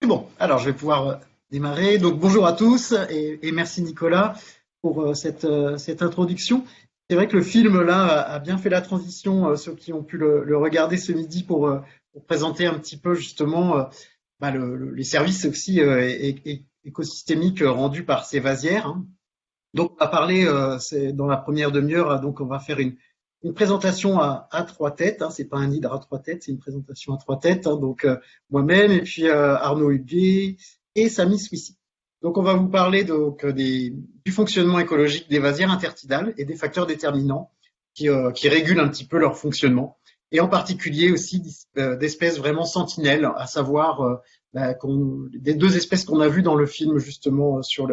Bon, alors je vais pouvoir démarrer. Donc bonjour à tous et merci Nicolas pour cette introduction. C'est vrai que le film là a bien fait la transition, ceux qui ont pu le regarder ce midi pour présenter un petit peu justement les services aussi écosystémiques rendus par ces vasières, hein. Donc, on va parler, c'est dans la première demi-heure, donc on va faire une présentation à trois têtes, hein, c'est pas un hydre à trois têtes, c'est une présentation à trois têtes, hein, donc moi-même et puis Arnaud Huguet et Samy Swissy. Donc, on va vous parler donc du fonctionnement écologique des vasières intertidales et des facteurs déterminants qui régulent un petit peu leur fonctionnement, et en particulier aussi d'espèces vraiment sentinelles, à savoir des deux espèces qu'on a vues dans le film justement sur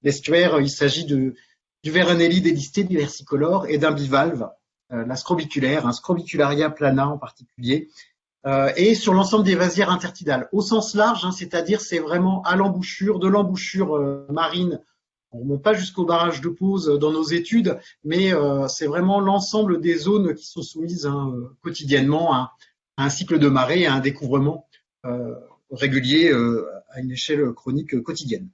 l'estuaire. Il s'agit du ver annelide élisté diversicolore et d'un bivalve, la scrobiculaire, un Scrobicularia plana en particulier, et sur l'ensemble des vasières intertidales. Au sens large, hein, c'est-à-dire c'est vraiment à l'embouchure, de l'embouchure marine. On ne remonte pas jusqu'au barrage de Pose dans nos études, mais c'est vraiment l'ensemble des zones qui sont soumises hein, quotidiennement à un cycle de marée, à un découvrement régulier à une échelle chronique quotidienne.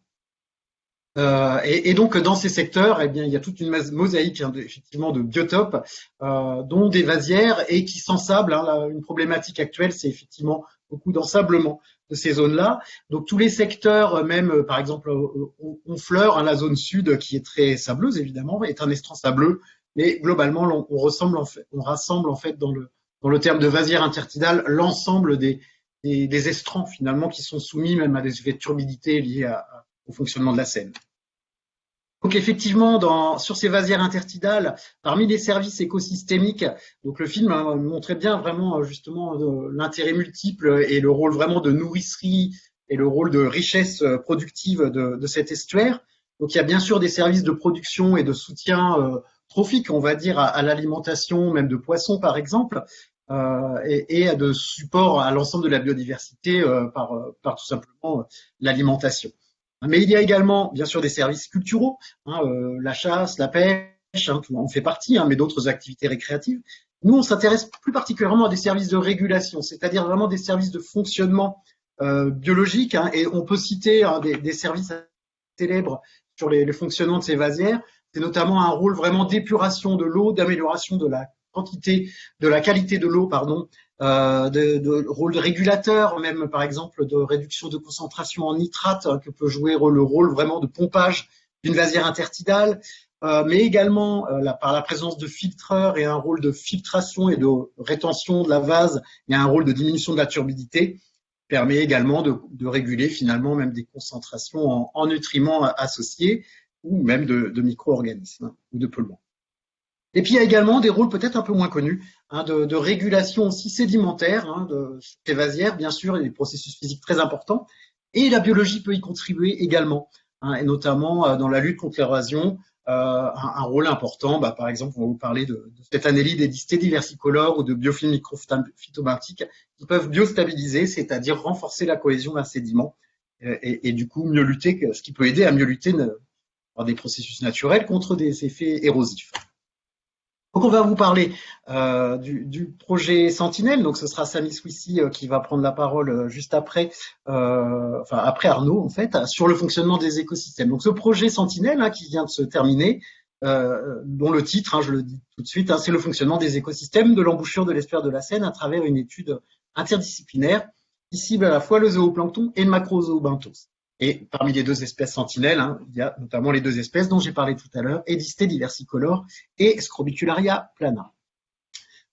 Et donc dans ces secteurs, eh bien, il y a toute une mosaïque hein, effectivement de biotopes, dont des vasières et qui s'ensablent. Hein, une problématique actuelle, c'est effectivement beaucoup d'ensablement de ces zones-là. Donc tous les secteurs, même par exemple Honfleur, hein, la zone sud qui est très sableuse évidemment, est un estran sableux, mais globalement on rassemble en fait dans le terme de vasière intertidale l'ensemble des estrans finalement qui sont soumis même à des effets de turbidité liés au fonctionnement de la Seine. Donc effectivement, sur ces vasières intertidales, parmi les services écosystémiques, donc le film montrait bien vraiment justement l'intérêt multiple et le rôle vraiment de nourricerie et le rôle de richesse productive de cet estuaire. Donc il y a bien sûr des services de production et de soutien trophique, on va dire, à l'alimentation, même de poissons par exemple, et de support à l'ensemble de la biodiversité par tout simplement l'alimentation. Mais il y a également, bien sûr, des services culturaux, hein, la chasse, la pêche, hein, tout en fait partie, hein, mais d'autres activités récréatives. Nous, on s'intéresse plus particulièrement à des services de régulation, c'est-à-dire vraiment des services de fonctionnement biologique, hein, et on peut citer hein, des services célèbres sur le fonctionnement de ces vasières. C'est notamment un rôle vraiment d'épuration de l'eau, d'amélioration de la quantité, de la qualité de l'eau, pardon, de rôle de régulateur, même par exemple de réduction de concentration en nitrate, hein, que peut jouer le rôle vraiment de pompage d'une vasière intertidale, mais également par la présence de filtreurs et un rôle de filtration et de rétention de la vase, il y a un rôle de diminution de la turbidité, qui permet également de réguler finalement même des concentrations en nutriments associés ou même de micro-organismes hein, ou de polluants. Et puis il y a également des rôles peut-être un peu moins connus hein, de régulation aussi sédimentaire hein, de ces vasières, bien sûr, et des processus physiques très importants. Et la biologie peut y contribuer également, hein, et notamment dans la lutte contre l'érosion, un rôle important. Par exemple, on va vous parler de cette annélide édistée diversicolore ou de biofilms microphytomatiques qui peuvent biostabiliser, c'est-à-dire renforcer la cohésion d'un sédiment et du coup mieux lutter, ce qui peut aider à mieux lutter par des processus naturels contre des effets érosifs. Donc on va vous parler du projet Sentinelle. Donc ce sera Samy Swissy qui va prendre la parole juste après, enfin après Arnaud en fait, sur le fonctionnement des écosystèmes. Donc ce projet Sentinelle hein, qui vient de se terminer, dont le titre, hein, je le dis tout de suite, hein, c'est le fonctionnement des écosystèmes de l'embouchure de l'estuaire de la Seine à travers une étude interdisciplinaire qui cible à la fois le zooplancton et le macrozoobenthos. Et parmi les deux espèces sentinelles, hein, il y a notamment les deux espèces dont j'ai parlé tout à l'heure, Edisté diversicolore et Scrobicularia plana.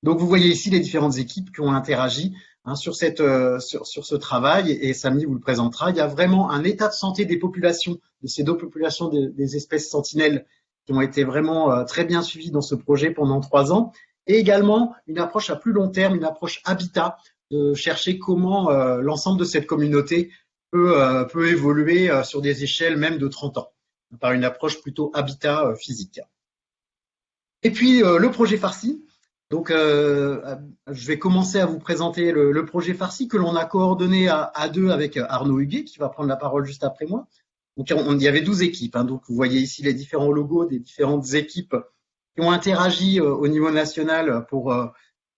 Donc vous voyez ici les différentes équipes qui ont interagi hein, sur ce travail, et Samy vous le présentera. Il y a vraiment un état de santé des populations, de ces deux populations des espèces sentinelles qui ont été vraiment très bien suivies dans ce projet pendant 3 ans, et également une approche à plus long terme, une approche habitat, de chercher comment l'ensemble de cette communauté peut évoluer sur des échelles même de 30 ans, par une approche plutôt habitat physique. Et puis le projet Farsi. Donc je vais commencer à vous présenter le projet Farsi que l'on a coordonné à deux avec Arnaud Huguet, qui va prendre la parole juste après moi. Donc il y avait 12 équipes, hein, donc vous voyez ici les différents logos des différentes équipes qui ont interagi au niveau national pour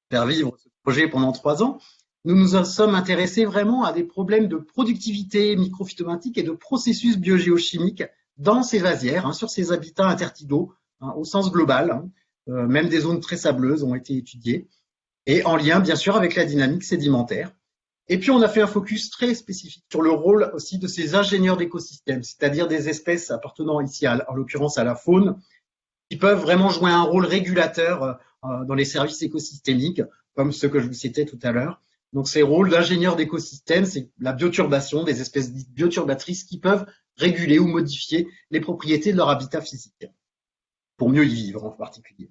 faire vivre ce projet pendant 3 ans. nous nous sommes intéressés vraiment à des problèmes de productivité microphytomatique et de processus biogéochimiques dans ces vasières, sur ces habitats intertidaux, au sens global. Même des zones très sableuses ont été étudiées, et en lien bien sûr avec la dynamique sédimentaire. Et puis on a fait un focus très spécifique sur le rôle aussi de ces ingénieurs d'écosystèmes, c'est-à-dire des espèces appartenant ici en l'occurrence à la faune, qui peuvent vraiment jouer un rôle régulateur dans les services écosystémiques, comme ceux que je vous citais tout à l'heure. Donc ces rôles d'ingénieurs d'écosystèmes, c'est la bioturbation, des espèces dites bioturbatrices qui peuvent réguler ou modifier les propriétés de leur habitat physique, pour mieux y vivre en particulier.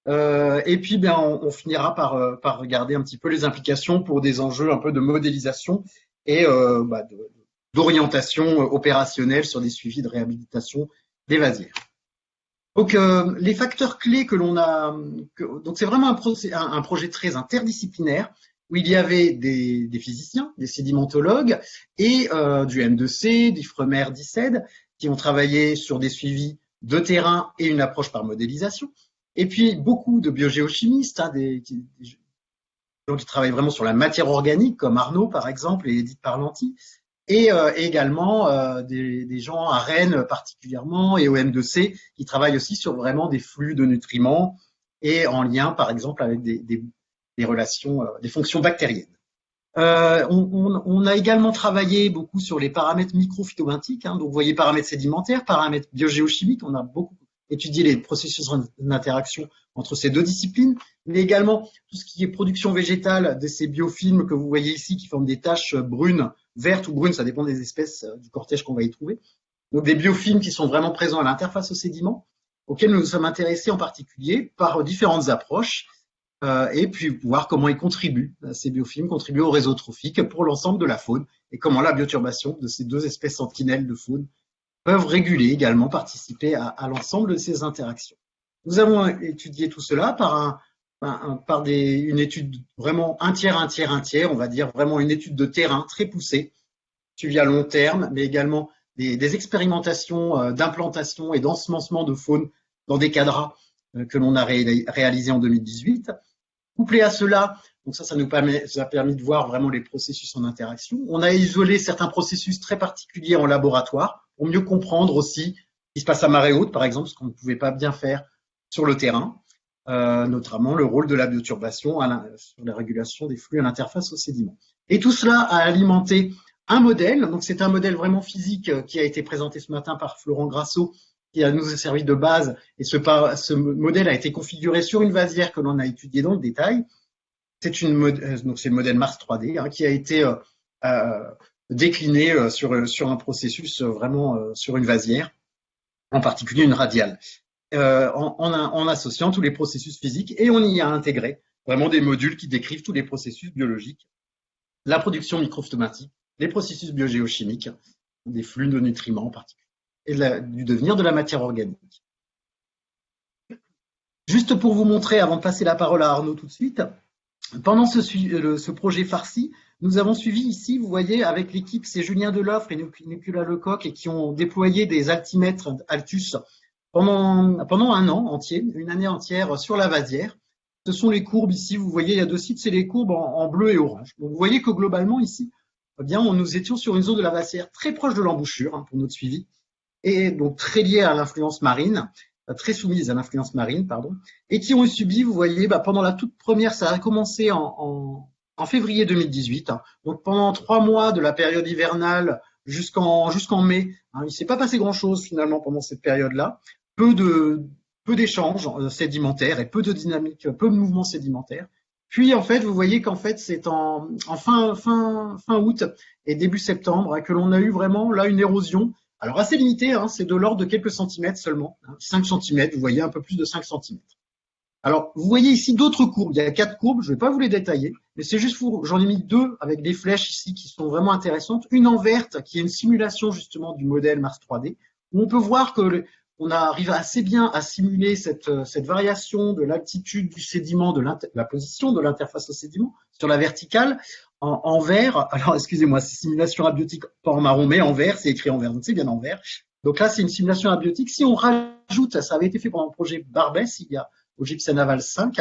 Et puis, on finira par regarder un petit peu les implications pour des enjeux un peu de modélisation et d'orientation opérationnelle sur des suivis de réhabilitation des vasières. Donc, les facteurs clés que l'on a, donc c'est vraiment un projet très interdisciplinaire où il y avait des physiciens, des sédimentologues et du M2C, d'IFREMER, d'ICED, qui ont travaillé sur des suivis de terrain et une approche par modélisation. Et puis, beaucoup de biogéochimistes, des gens qui travaillent vraiment sur la matière organique, comme Arnaud, par exemple, et Edith Parlanti, et également des gens à Rennes particulièrement, et au M2C, qui travaillent aussi sur vraiment des flux de nutriments, et en lien, par exemple, avec des relations, des fonctions bactériennes. On a également travaillé beaucoup sur les paramètres microphytomatiques, donc vous voyez paramètres sédimentaires, paramètres biogéochimiques, on a beaucoup étudier les processus d'interaction entre ces deux disciplines, mais également tout ce qui est production végétale de ces biofilms que vous voyez ici qui forment des taches brunes, vertes ou brunes, ça dépend des espèces du cortège qu'on va y trouver. Donc des biofilms qui sont vraiment présents à l'interface au sédiment, auxquels nous nous sommes intéressés en particulier par différentes approches, et puis voir comment ils contribuent, ces biofilms contribuent au réseau trophique pour l'ensemble de la faune, et comment la bioturbation de ces deux espèces sentinelles de faune peuvent réguler également, participer à l'ensemble de ces interactions. Nous avons étudié tout cela par une étude vraiment un tiers, on va dire vraiment une étude de terrain très poussée, suivie à long terme, mais également des expérimentations d'implantation et d'ensemencement de faune dans des cadres que l'on a réalisés en 2018. Couplé à cela, donc ça nous a permis de voir vraiment les processus en interaction. On a isolé certains processus très particuliers en laboratoire pour mieux comprendre aussi ce qui se passe à marée haute, par exemple, ce qu'on ne pouvait pas bien faire sur le terrain, notamment le rôle de la bioturbation sur la régulation des flux à l'interface au sédiment. Et tout cela a alimenté un modèle, donc c'est un modèle vraiment physique qui a été présenté ce matin par Florent Grasso, qui nous a servi de base, et ce modèle a été configuré sur une vasière que l'on a étudiée dans le détail. C'est le modèle Mars 3D qui a été décliné sur un processus vraiment sur une vasière, en particulier une radiale, en associant tous les processus physiques, et on y a intégré vraiment des modules qui décrivent tous les processus biologiques, la production microphytomatique, les processus biogéochimiques, des flux de nutriments en particulier, et du devenir de la matière organique. Juste pour vous montrer, avant de passer la parole à Arnaud tout de suite, pendant ce projet Farsi, nous avons suivi ici, vous voyez, avec l'équipe, c'est Julien Deloffre et Nicolas Lecoq, et qui ont déployé des altimètres Altus pendant un an entier, une année entière sur la vasière. Ce sont les courbes ici, vous voyez, il y a deux sites, c'est les courbes en bleu et orange. Donc vous voyez que globalement ici, eh bien, nous étions sur une zone de la vasière très proche de l'embouchure pour notre suivi, et donc très liée à l'influence marine, très soumises à l'influence marine, pardon, et qui ont subi, vous voyez, pendant la toute première, ça a commencé en février 2018, donc pendant 3 mois de la période hivernale jusqu'en mai, il ne s'est pas passé grand-chose finalement pendant cette période-là, peu d'échanges sédimentaires et peu de dynamique, peu de mouvements sédimentaires. Puis en fait, vous voyez qu'en fait, c'est en fin août et début septembre que l'on a eu vraiment là une érosion. Alors assez limitée, c'est de l'ordre de quelques centimètres seulement, 5 centimètres, vous voyez un peu plus de 5 centimètres. Alors, vous voyez ici d'autres courbes, il y a 4 courbes, je ne vais pas vous les détailler, mais c'est juste j'en ai mis 2 avec des flèches ici qui sont vraiment intéressantes. Une en verte, qui est une simulation justement du modèle Mars 3D, où on peut voir que on arrive assez bien à simuler cette variation de l'altitude du sédiment, de la position de l'interface au sédiment sur la verticale en vert. Alors, excusez-moi, c'est simulation abiotique, pas en marron, mais en vert, c'est écrit en vert, donc c'est bien en vert. Donc là, c'est une simulation abiotique. Si on rajoute, ça avait été fait pendant le projet Barbès, il y a au Gypsy Naval 5,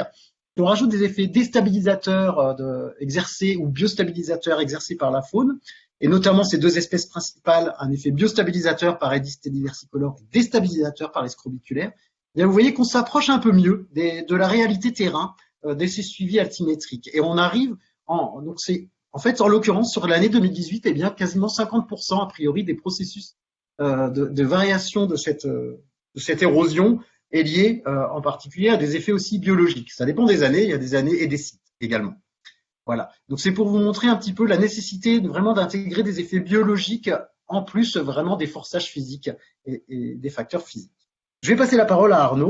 On rajoute des effets déstabilisateurs exercés ou biostabilisateurs exercés par la faune, et notamment ces deux espèces principales, un effet biostabilisateur par Aedes versicolor et déstabilisateur par les scrobiculaires. Bien, vous voyez qu'on s'approche un peu mieux de la réalité terrain de ces suivis altimétriques. Et on arrive donc c'est en fait, en l'occurrence, sur l'année 2018, eh bien, quasiment 50% a priori des processus de variation de cette érosion est lié en particulier à des effets aussi biologiques. Ça dépend des années, il y a des années et des sites également. Voilà. Donc c'est pour vous montrer un petit peu la nécessité vraiment d'intégrer des effets biologiques en plus vraiment des forçages physiques et des facteurs physiques. Je vais passer la parole à Arnaud.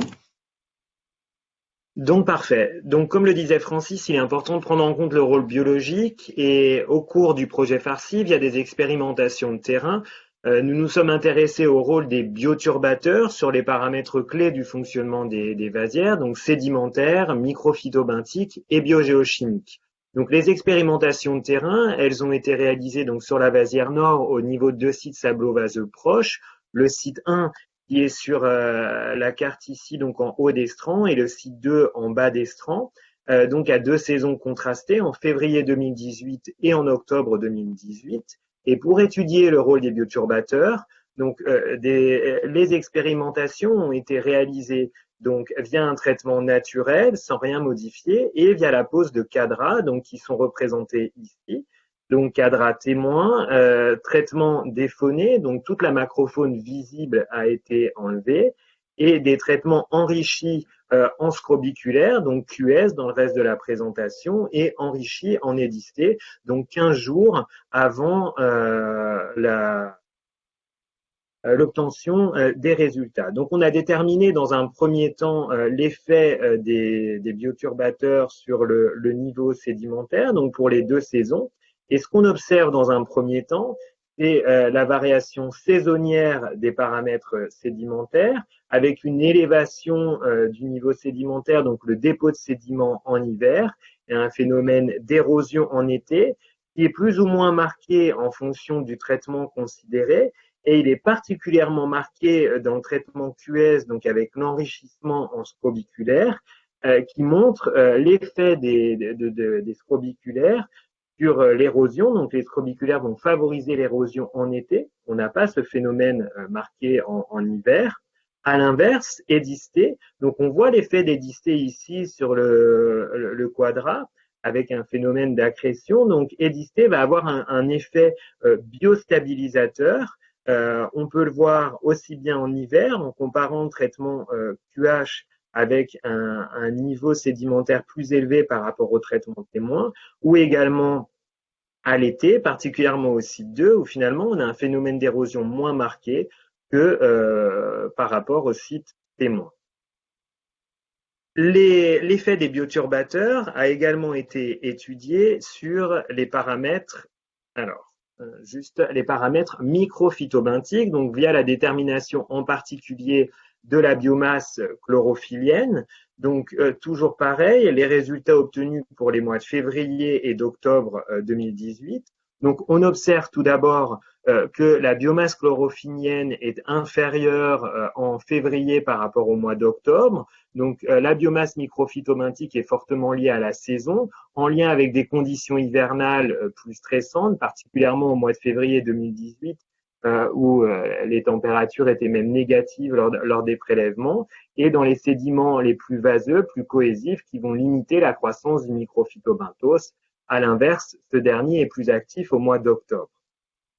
Donc parfait. Donc comme le disait Francis, il est important de prendre en compte le rôle biologique et au cours du projet Farsi, via des expérimentations de terrain, nous nous sommes intéressés au rôle des bioturbateurs sur les paramètres clés du fonctionnement des vasières, donc sédimentaires, microphytobenthiques et biogéochimiques. Donc les expérimentations de terrain, elles ont été réalisées donc sur la vasière nord au niveau de deux sites sablo-vaseux proches. Le site 1 qui est sur la carte ici, donc en haut d'Estran, et le site 2 en bas d'Estran, donc à deux saisons contrastées, en février 2018 et en octobre 2018. Et pour étudier le rôle des bioturbateurs, donc les expérimentations ont été réalisées donc via un traitement naturel, sans rien modifier, et via la pose de cadras, donc qui sont représentés ici. Donc cadre témoin, traitement défauné, donc toute la macrofaune visible a été enlevée, et des traitements enrichis en scrobiculaire, donc QS dans le reste de la présentation, et enrichis en édisté, donc 15 jours avant l'obtention des résultats. Donc on a déterminé dans un premier temps l'effet des bioturbateurs sur le niveau sédimentaire, donc pour les deux saisons. Et ce qu'on observe dans un premier temps, c'est la variation saisonnière des paramètres sédimentaires avec une élévation du niveau sédimentaire, donc le dépôt de sédiments en hiver, et un phénomène d'érosion en été qui est plus ou moins marqué en fonction du traitement considéré. Et il est particulièrement marqué dans le traitement QS, donc avec l'enrichissement en scrobiculaire, qui montre l'effet des scrobiculaires sur l'érosion. Donc les scrobiculaires vont favoriser l'érosion en été. On n'a pas ce phénomène marqué en hiver. À l'inverse, édisté, donc on voit l'effet d'édisté ici sur le quadrat avec un phénomène d'accrétion. Donc édisté va avoir un effet biostabilisateur. On peut le voir aussi bien en hiver en comparant le traitement QH avec un niveau sédimentaire plus élevé par rapport au traitement témoin, ou également à l'été, particulièrement au site 2, où finalement on a un phénomène d'érosion moins marqué que par rapport au site témoin. L'effet des bioturbateurs a également été étudié sur les paramètres, juste les paramètres microphytobentiques, donc via la détermination en particulier de la biomasse chlorophyllienne. Donc toujours pareil, les résultats obtenus pour les mois de février et d'octobre 2018. Donc on observe tout d'abord que la biomasse chlorophyllienne est inférieure en février par rapport au mois d'octobre. Donc la biomasse microphytobentique est fortement liée à la saison, en lien avec des conditions hivernales plus stressantes, particulièrement au mois de février 2018, où les températures étaient même négatives lors des prélèvements, et dans les sédiments les plus vaseux, plus cohésifs, qui vont limiter la croissance du microphytobenthos. À l'inverse, ce dernier est plus actif au mois d'octobre.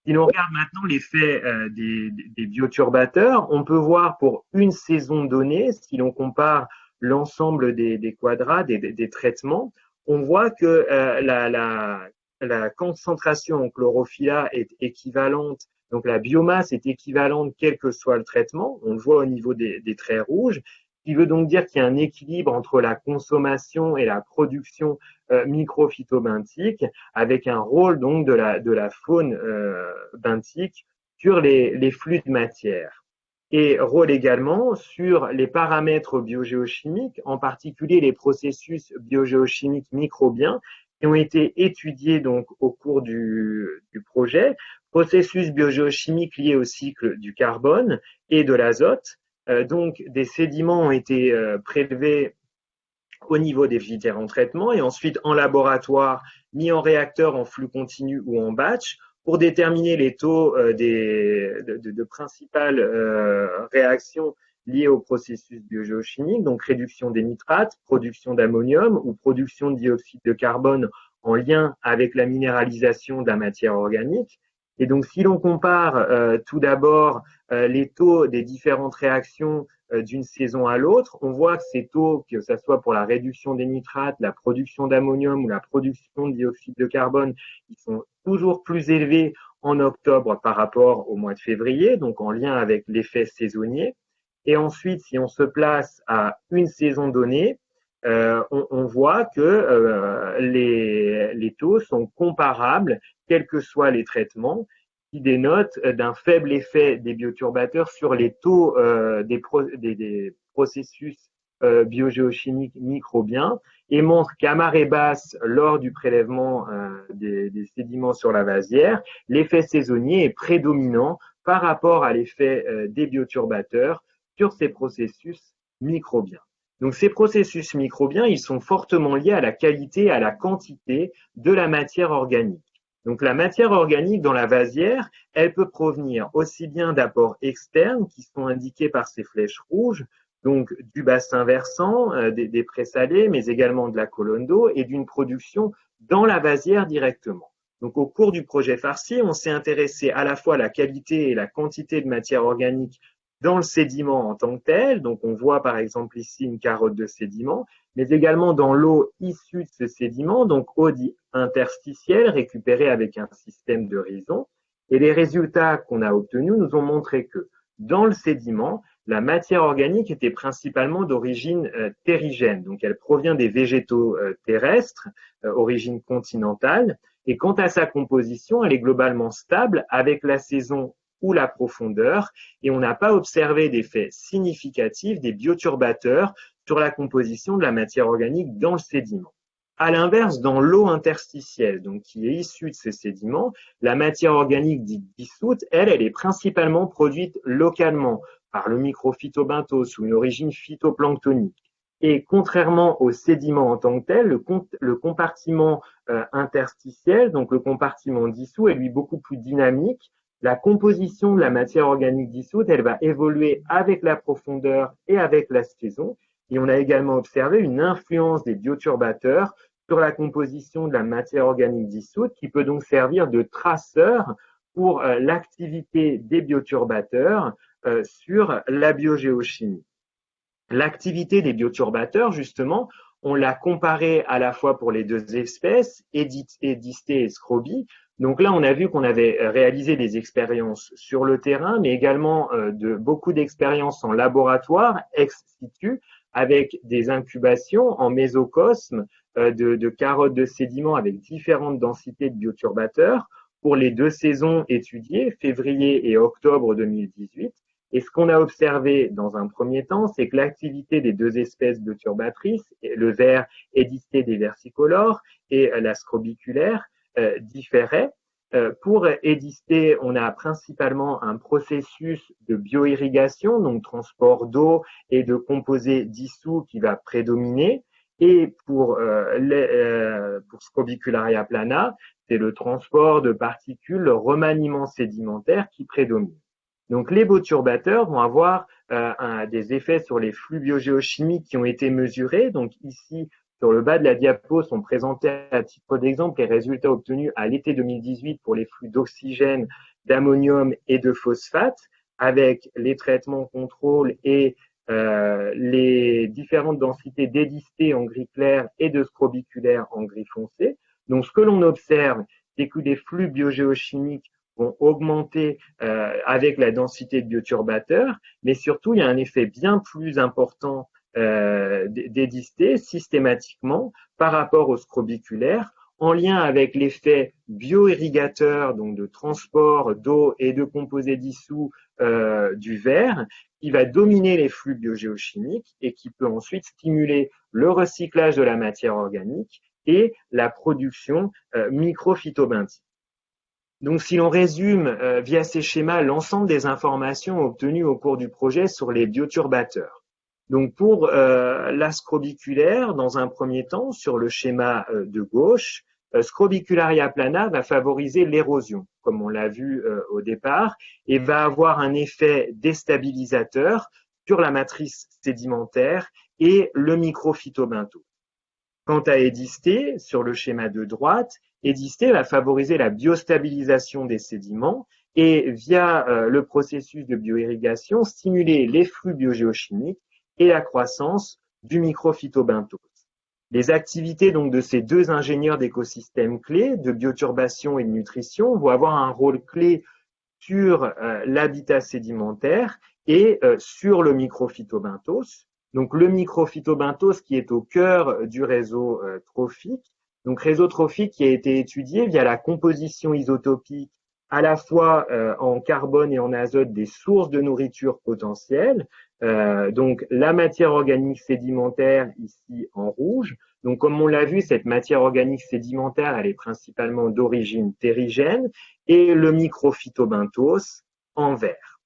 Si l'on regarde maintenant l'effet des bioturbateurs, on peut voir pour une saison donnée, si l'on compare l'ensemble des quadrats, des traitements, on voit que la concentration en chlorophylla est équivalente, donc la biomasse est équivalente quel que soit le traitement, on le voit au niveau des traits rouges, ce qui veut donc dire qu'il y a un équilibre entre la consommation et la production microphytobentique, avec un rôle donc de la faune bentique sur les flux de matière. Et rôle également sur les paramètres biogéochimiques, en particulier les processus biogéochimiques microbiens qui ont été étudiés donc au cours du projet, processus biogéochimiques liés au cycle du carbone et de l'azote. Donc des sédiments ont été prélevés au niveau des différents traitements et ensuite en laboratoire, mis en réacteur en flux continu ou en batch pour déterminer les taux de principales réactions liées au processus biogéochimique, donc réduction des nitrates, production d'ammonium ou production de dioxyde de carbone en lien avec la minéralisation de la matière organique. Et donc, si l'on compare tout d'abord les taux des différentes réactions d'une saison à l'autre, on voit que ces taux, que ce soit pour la réduction des nitrates, la production d'ammonium ou la production de dioxyde de carbone, ils sont toujours plus élevés en octobre par rapport au mois de février, donc en lien avec l'effet saisonnier. Et ensuite, si on se place à une saison donnée, on voit que les taux sont comparables, quels que soient les traitements, qui dénotent d'un faible effet des bioturbateurs sur les taux des processus biogéochimiques microbiens et montrent qu'à marée basse, lors du prélèvement des sédiments sur la vasière, l'effet saisonnier est prédominant par rapport à l'effet des bioturbateurs sur ces processus microbiens. Donc ces processus microbiens, ils sont fortement liés à la qualité et à la quantité de la matière organique. Donc la matière organique dans la vasière, elle peut provenir aussi bien d'apports externes qui sont indiqués par ces flèches rouges, donc du bassin versant, des présalés, mais également de la colonne d'eau et d'une production dans la vasière directement. Donc au cours du projet Farsi, on s'est intéressé à la fois à la qualité et la quantité de matière organique dans le sédiment en tant que tel, donc on voit par exemple ici une carotte de sédiment, mais également dans l'eau issue de ce sédiment, donc eau dite interstitielle récupérée avec un système de rhizome. Et les résultats qu'on a obtenus nous ont montré que dans le sédiment, la matière organique était principalement d'origine terrigène, donc elle provient des végétaux terrestres, origine continentale, et quant à sa composition, elle est globalement stable avec la saison ou la profondeur, et on n'a pas observé d'effet significatif des bioturbateurs sur la composition de la matière organique dans le sédiment. À l'inverse, dans l'eau interstitielle, donc qui est issue de ces sédiments, la matière organique dite dissoute, elle est principalement produite localement par le microphytobenthos sous une origine phytoplanctonique. Et contrairement aux sédiments en tant que tel, le compartiment interstitiel, donc le compartiment dissous, est lui beaucoup plus dynamique. La composition de la matière organique dissoute, elle va évoluer avec la profondeur et avec la saison. Et on a également observé une influence des bioturbateurs sur la composition de la matière organique dissoute qui peut donc servir de traceur pour l'activité des bioturbateurs sur la biogéochimie. L'activité des bioturbateurs, justement, on l'a comparée à la fois pour les deux espèces, Edisté et Scrobi. Donc là, on a vu qu'on avait réalisé des expériences sur le terrain, mais également beaucoup d'expériences en laboratoire, ex situ, avec des incubations en mésocosme de carottes de sédiments avec différentes densités de bioturbateurs pour les deux saisons étudiées, février et octobre 2018. Et ce qu'on a observé dans un premier temps, c'est que l'activité des deux espèces de turbatrices, le ver Edisté des versicolores et la scrobiculaire, différait. Pour Edisté, on a principalement un processus de bioirrigation, donc transport d'eau et de composés dissous qui va prédominer. Et pour Scrobicularia plana, c'est le transport de particules, le remaniement sédimentaire qui prédomine. Donc les bioturbateurs vont avoir des effets sur les flux biogéochimiques qui ont été mesurés. Donc ici, sur le bas de la diapo, sont présentés à titre d'exemple les résultats obtenus à l'été 2018 pour les flux d'oxygène, d'ammonium et de phosphate, avec les traitements contrôle et les différentes densités d'Edisté en gris clair et de scrobiculaire en gris foncé. Donc ce que l'on observe, c'est que les flux biogéochimiques vont augmenter avec la densité de bioturbateurs, mais surtout, il y a un effet bien plus important d'Edisté systématiquement par rapport au scrobiculaire, en lien avec l'effet bioirrigateur, donc de transport d'eau et de composés dissous du ver, qui va dominer les flux biogéochimiques et qui peut ensuite stimuler le recyclage de la matière organique et la production microphytobenthique. Donc, si l'on résume via ces schémas l'ensemble des informations obtenues au cours du projet sur les bioturbateurs. Donc pour l'ascrobiculaire, dans un premier temps, sur le schéma de gauche, Scrobicularia plana va favoriser l'érosion, comme on l'a vu au départ, et va avoir un effet déstabilisateur sur la matrice sédimentaire et le microphytobenthos. Quant à Édisté, sur le schéma de droite, Édisté va favoriser la biostabilisation des sédiments et, via le processus de bioirrigation, stimuler les flux biogéochimiques et la croissance du microphytobenthos. Les activités donc de ces deux ingénieurs d'écosystèmes clés, de bioturbation et de nutrition, vont avoir un rôle clé sur l'habitat sédimentaire et sur le microphytobenthos. Donc le microphytobenthos qui est au cœur du réseau trophique. Donc réseau trophique qui a été étudié via la composition isotopique à la fois en carbone et en azote des sources de nourriture potentielles. Donc la matière organique sédimentaire ici en rouge. Donc comme on l'a vu, cette matière organique sédimentaire, elle est principalement d'origine terrigène, et le microphytobenthos en vert.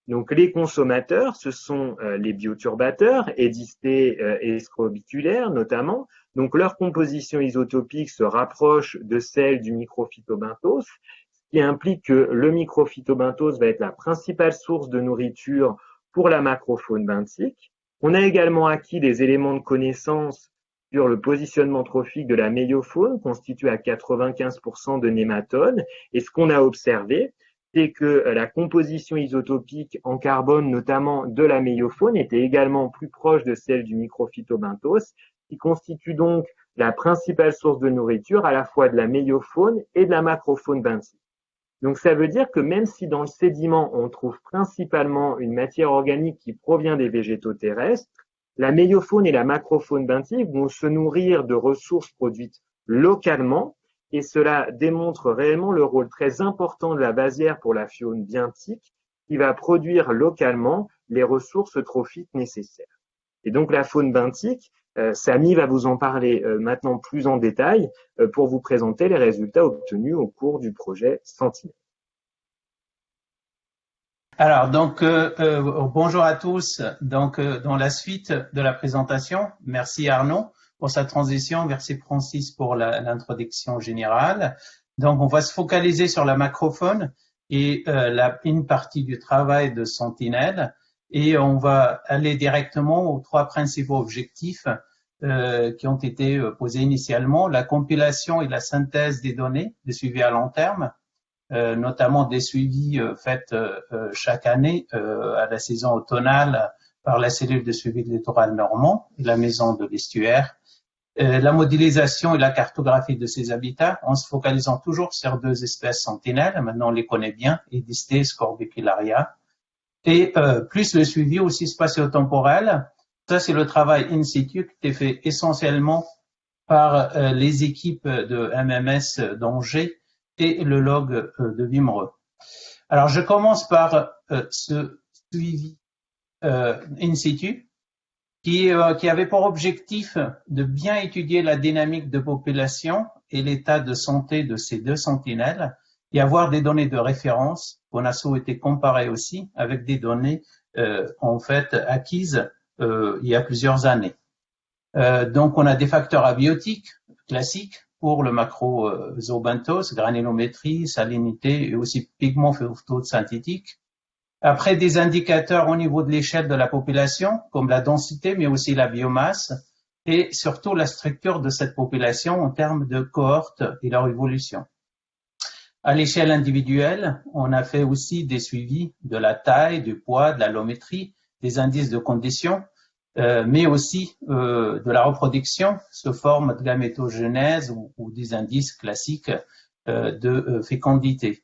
Donc les consommateurs, ce sont les bioturbateurs, Édisté et scrobiculaire notamment. Donc leur composition isotopique se rapproche de celle du microphytobenthos, ce qui implique que le microphytobenthos va être la principale source de nourriture pour la macrofaune benthique. On a également acquis des éléments de connaissance sur le positionnement trophique de la méiofaune, constituée à 95% de nématodes. Et ce qu'on a observé, c'est que la composition isotopique en carbone, notamment de la méiofaune, était également plus proche de celle du microphytobenthos, qui constitue donc la principale source de nourriture à la fois de la méiofaune et de la macrofaune benthique. Donc ça veut dire que même si dans le sédiment, on trouve principalement une matière organique qui provient des végétaux terrestres, la méiofaune et la macrofaune benthique vont se nourrir de ressources produites localement, et cela démontre réellement le rôle très important de la vasière pour la faune benthique, qui va produire localement les ressources trophiques nécessaires. Et donc la faune benthique, Samy va vous en parler maintenant plus en détail pour vous présenter les résultats obtenus au cours du projet Sentinelle. Alors, donc, bonjour à tous. Donc, dans la suite de la présentation, merci Arnaud pour sa transition, merci Francis pour l'introduction générale. Donc, on va se focaliser sur la macrofaune et une partie du travail de Sentinelle, et on va aller directement aux trois principaux objectifs qui ont été posés initialement: la compilation et la synthèse des données de suivi à long terme, notamment des suivis faits chaque année à la saison automnale par la cellule de suivi de littoral normand et la maison de l'estuaire, la modélisation et la cartographie de ces habitats en se focalisant toujours sur deux espèces sentinelles, maintenant on les connaît bien, Édisté et Scrobicularia, et plus le suivi aussi spatio-temporel. Ça, c'est le travail in situ qui est fait essentiellement par les équipes de MMS d'Angers et le log de Wimereux. Alors, je commence par ce suivi in situ qui avait pour objectif de bien étudier la dynamique de population et l'état de santé de ces deux sentinelles et avoir des données de référence qu'on a souhaité comparer aussi avec des données en fait acquises il y a plusieurs années. Donc, on a des facteurs abiotiques classiques pour le macrozoobenthos, granulométrie, salinité et aussi pigments synthétiques. Après, des indicateurs au niveau de l'échelle de la population, comme la densité, mais aussi la biomasse, et surtout la structure de cette population en termes de cohortes et leur évolution. À l'échelle individuelle, on a fait aussi des suivis de la taille, du poids, de l'allométrie, des indices de condition, mais aussi de la reproduction sous forme de gamétogenèse ou des indices classiques de fécondité.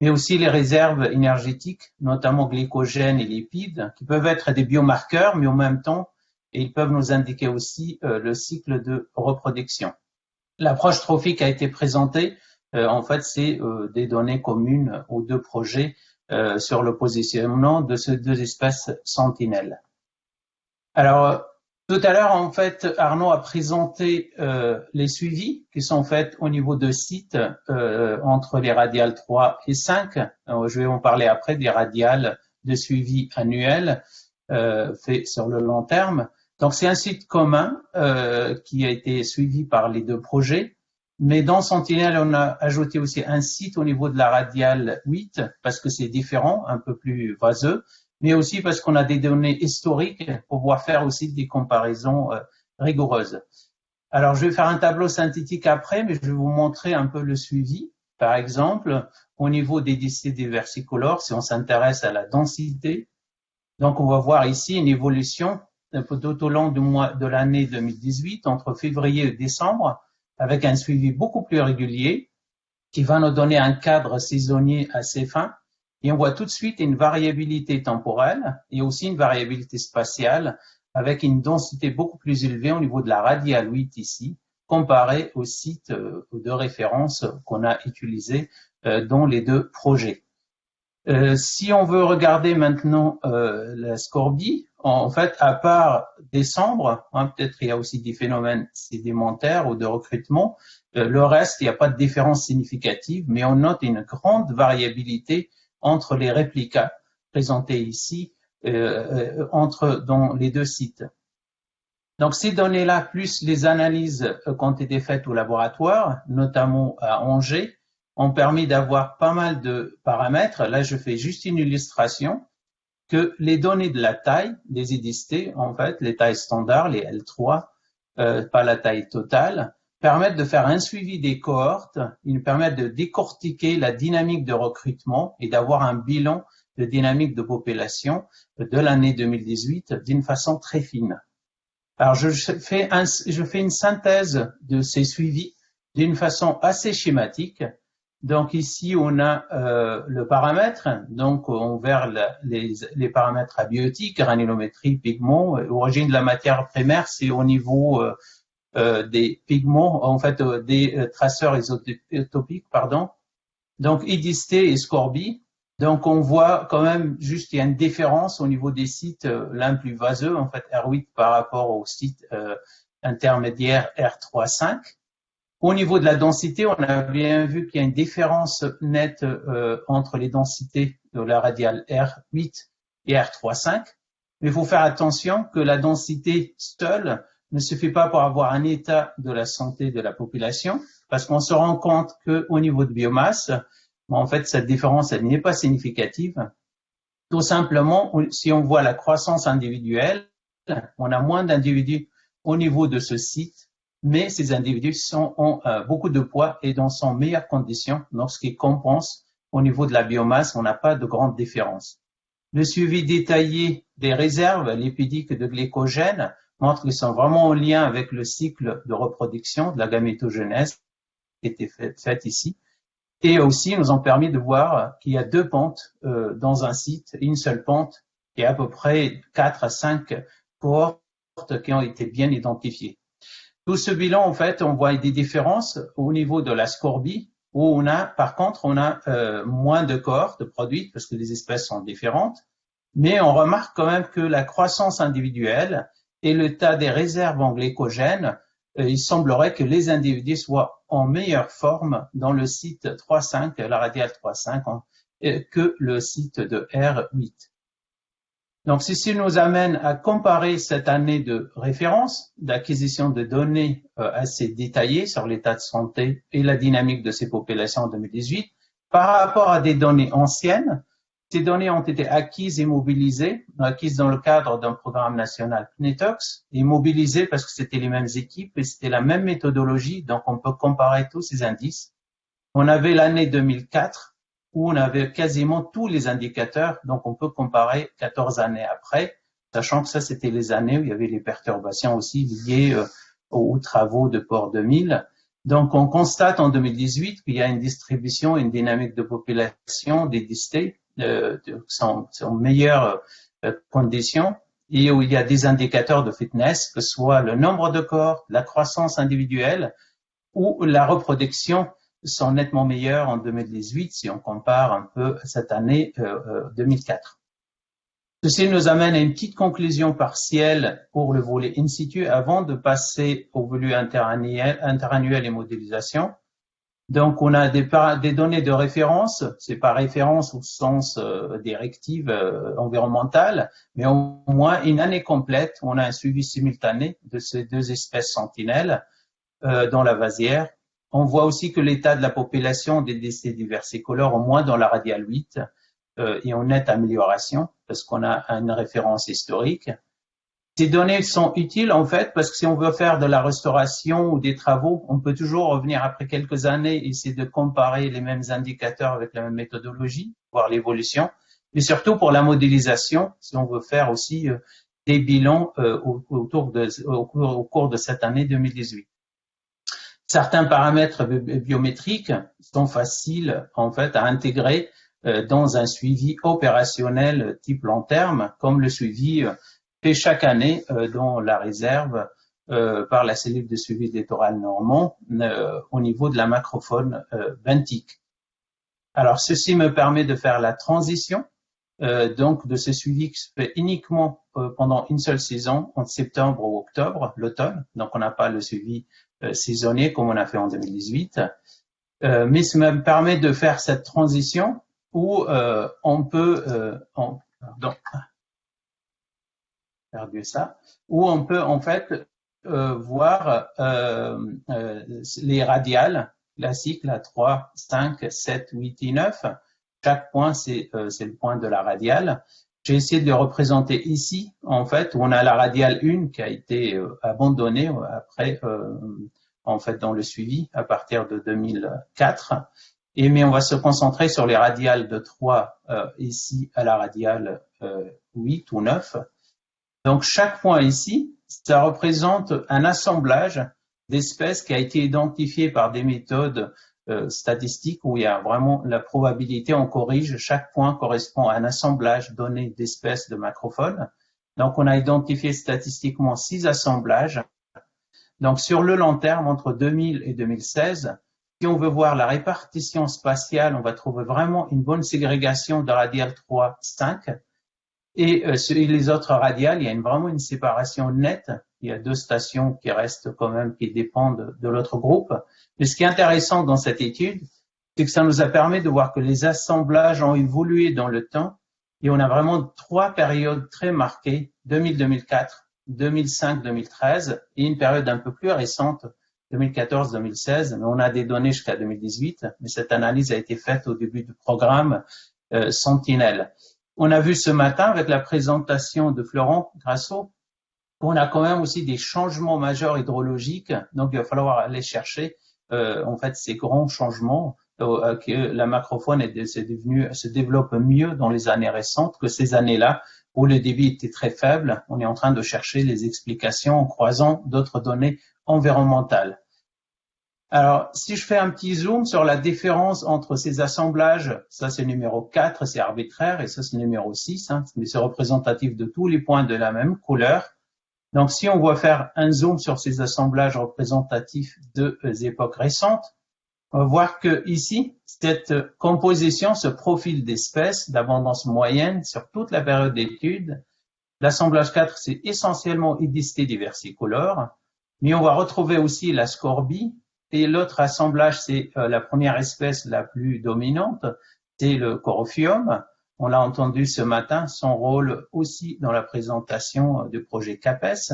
Mais aussi les réserves énergétiques, notamment glycogène et lipides, qui peuvent être des biomarqueurs, mais en même temps, ils peuvent nous indiquer aussi le cycle de reproduction. L'approche trophique a été présentée. En fait, c'est des données communes aux deux projets sur le positionnement de ces deux espèces sentinelles. Alors, tout à l'heure, en fait, Arnaud a présenté les suivis qui sont faits au niveau de sites entre les radiales 3 et 5. Alors, je vais en parler après des radiales de suivi annuel. fait sur le long terme. Donc c'est un site commun qui a été suivi par les deux projets. Mais dans Sentinelle, on a ajouté aussi un site au niveau de la radiale 8 parce que c'est différent, un peu plus vaseux, mais aussi parce qu'on a des données historiques pour pouvoir faire aussi des comparaisons rigoureuses. Alors, je vais faire un tableau synthétique après, mais je vais vous montrer un peu le suivi. Par exemple, au niveau des densité des versicolores, si on s'intéresse à la densité, donc on va voir ici une évolution tout au long du mois de l'année 2018, entre février et décembre, avec un suivi beaucoup plus régulier qui va nous donner un cadre saisonnier assez fin. Et on voit tout de suite une variabilité temporelle et aussi une variabilité spatiale avec une densité beaucoup plus élevée au niveau de la radiale 8 ici, comparé au site de référence qu'on a utilisé dans les deux projets. Si on veut regarder maintenant la scorbie, en fait, à part décembre, peut-être il y a aussi des phénomènes sédimentaires ou de recrutement, le reste, il n'y a pas de différence significative, mais on note une grande variabilité entre les réplicas présentés ici, dans les deux sites. Donc, ces données-là, plus les analyses qui ont été faites au laboratoire, notamment à Angers, ont permis d'avoir pas mal de paramètres. Là, je fais juste une illustration que les données de la taille des édistés, en fait, les tailles standards, les L3, pas la taille totale, permettent de faire un suivi des cohortes, ils permettent de décortiquer la dynamique de recrutement et d'avoir un bilan de dynamique de population de l'année 2018 d'une façon très fine. Alors, je fais une synthèse de ces suivis d'une façon assez schématique. Donc ici, on a le paramètre, donc on verra les paramètres abiotiques, granulométrie, pigments. Origine de la matière primaire, c'est au niveau des pigments, en fait des traceurs isotopiques, pardon. Donc édisté et scorbie. Donc on voit quand même juste il y a une différence au niveau des sites, l'un plus vaseux, en fait R8 par rapport au site intermédiaire R3,5. Au niveau de la densité, on a bien vu qu'il y a une différence nette entre les densités de la radiale R8 et R3,5. Mais il faut faire attention que la densité seule ne suffit pas pour avoir un état de la santé de la population, parce qu'on se rend compte qu'au niveau de biomasse, en fait, cette différence, elle n'est pas significative. Tout simplement, si on voit la croissance individuelle, on a moins d'individus au niveau de ce site, mais ces individus ont beaucoup de poids et dans sont meilleures conditions, donc ce qui compense au niveau de la biomasse, on n'a pas de grande différence. Le suivi détaillé des réserves lipidiques de glycogène montre qu'ils sont vraiment en lien avec le cycle de reproduction de la gamétogenèse qui était faite ici. Et aussi, nous ont permis de voir qu'il y a deux pentes dans un site, une seule pente, et à peu près 4 à 5 cohortes qui ont été bien identifiées. Tout ce bilan, en fait, on voit des différences au niveau de la scorbie, où on a, par contre, moins de cohortes produites parce que les espèces sont différentes, mais on remarque quand même que la croissance individuelle et le tas des réserves en glycogène, il semblerait que les individus soient en meilleure forme dans le site 3,5, la radiale 3,5, que le site de R8. Donc, ceci nous amène à comparer cette année de référence, d'acquisition de données assez détaillées sur l'état de santé et la dynamique de ces populations en 2018 par rapport à des données anciennes. Ces données ont été acquises et mobilisées, acquises dans le cadre d'un programme national PNETOX et mobilisées parce que c'était les mêmes équipes et c'était la même méthodologie, donc on peut comparer tous ces indices. On avait l'année 2004 où on avait quasiment tous les indicateurs, donc on peut comparer 14 années après, sachant que ça c'était les années où il y avait les perturbations aussi liées aux travaux de Port 2000. Donc on constate en 2018 qu'il y a une distribution, une dynamique de population des distés sont en meilleures conditions et où il y a des indicateurs de fitness, que ce soit le nombre de cohortes, la croissance individuelle ou la reproduction sont nettement meilleurs en 2018 si on compare un peu cette année 2004. Ceci nous amène à une petite conclusion partielle pour le volet in situ avant de passer au volet interannuel et modélisation. Donc, on a des données de référence, c'est pas référence au sens directive environnementale, mais au moins une année complète, on a un suivi simultané de ces deux espèces sentinelles dans la vasière. On voit aussi que l'état de la population des décès diversicolores, au moins dans la radiale 8, est en nette amélioration parce qu'on a une référence historique. Ces données sont utiles en fait parce que si on veut faire de la restauration ou des travaux, on peut toujours revenir après quelques années et essayer de comparer les mêmes indicateurs avec la même méthodologie, voir l'évolution, mais surtout pour la modélisation, si on veut faire aussi des bilans au cours de cette année 2018. Certains paramètres biométriques sont faciles en fait à intégrer dans un suivi opérationnel type long terme, comme le suivi fait chaque année dans la réserve par la cellule de suivi de littoral normand au niveau de la macrofaune benthique. Alors, ceci me permet de faire la transition donc de ce suivi qui se fait uniquement pendant une seule saison, en septembre ou octobre, l'automne. Donc, on n'a pas le suivi saisonnier comme on a fait en 2018. Mais ça me permet de faire cette transition où on peut... où on peut en fait voir les radiales classiques, la 3, 5, 7, 8 et 9. Chaque point, c'est le point de la radiale. J'ai essayé de le représenter ici, en fait, où on a la radiale 1 qui a été abandonnée après, en fait, dans le suivi à partir de 2004. Mais on va se concentrer sur les radiales de 3 ici à la radiale 8 ou 9. Donc, chaque point ici, ça représente un assemblage d'espèces qui a été identifié par des méthodes statistiques où il y a vraiment la probabilité, on corrige, chaque point correspond à un assemblage donné d'espèces de macrophones. Donc, on a identifié statistiquement 6 assemblages. Donc, sur le long terme, entre 2000 et 2016, si on veut voir la répartition spatiale, on va trouver vraiment une bonne ségrégation de radiales 3, 5. Et sur les autres radiales, il y a vraiment une séparation nette. Il y a 2 stations qui restent quand même, qui dépendent de l'autre groupe. Mais ce qui est intéressant dans cette étude, c'est que ça nous a permis de voir que les assemblages ont évolué dans le temps. Et on a vraiment 3 périodes très marquées, 2000-2004, 2005-2013 et une période un peu plus récente, 2014-2016. Mais on a des données jusqu'à 2018. Mais cette analyse a été faite au début du programme Sentinelle. On a vu ce matin avec la présentation de Florent Grasso qu'on a quand même aussi des changements majeurs hydrologiques. Donc, il va falloir aller chercher en fait ces grands changements que la macrofaune se développe mieux dans les années récentes que ces années-là où le débit était très faible. On est en train de chercher les explications en croisant d'autres données environnementales. Alors, si je fais un petit zoom sur la différence entre ces assemblages, ça c'est numéro 4, c'est arbitraire, et ça c'est numéro 6, mais c'est représentatif de tous les points de la même couleur. Donc, si on va faire un zoom sur ces assemblages représentatifs de époques récentes, on va voir que ici, cette composition, ce profil d'espèces d'abondance moyenne sur toute la période d'étude, l'assemblage 4, c'est essentiellement Idisté diversicolore, mais on va retrouver aussi la scorbie. Et l'autre assemblage, c'est la première espèce la plus dominante, c'est le Corophium. On l'a entendu ce matin, son rôle aussi dans la présentation du projet CAPES.